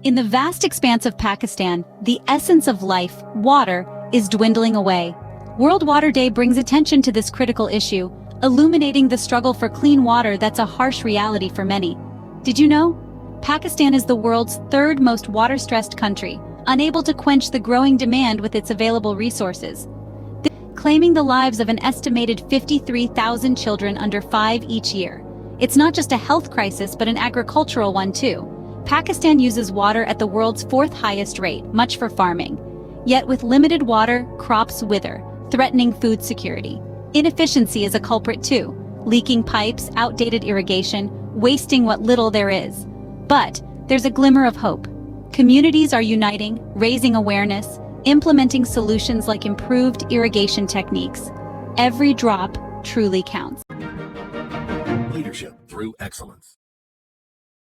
In the vast expanse of Pakistan, the essence of life, water, is dwindling away. World Water Day brings attention to this critical issue, illuminating the struggle for clean water that's a harsh reality for many. Did you know? Pakistan is the world's third most water-stressed country, unable to quench the growing demand with its available resources, claiming the lives of an estimated 53,000 children under 5 each year. It's not just a health crisis but an agricultural one too. Pakistan uses water at the world's 4th highest rate, much for farming. Yet with limited water, crops wither, threatening food security. Inefficiency is a culprit too. Leaking pipes, outdated irrigation, wasting what little there is. But there's a glimmer of hope. Communities are uniting, raising awareness, implementing solutions like improved irrigation techniques. Every drop truly counts. Leadership through excellence.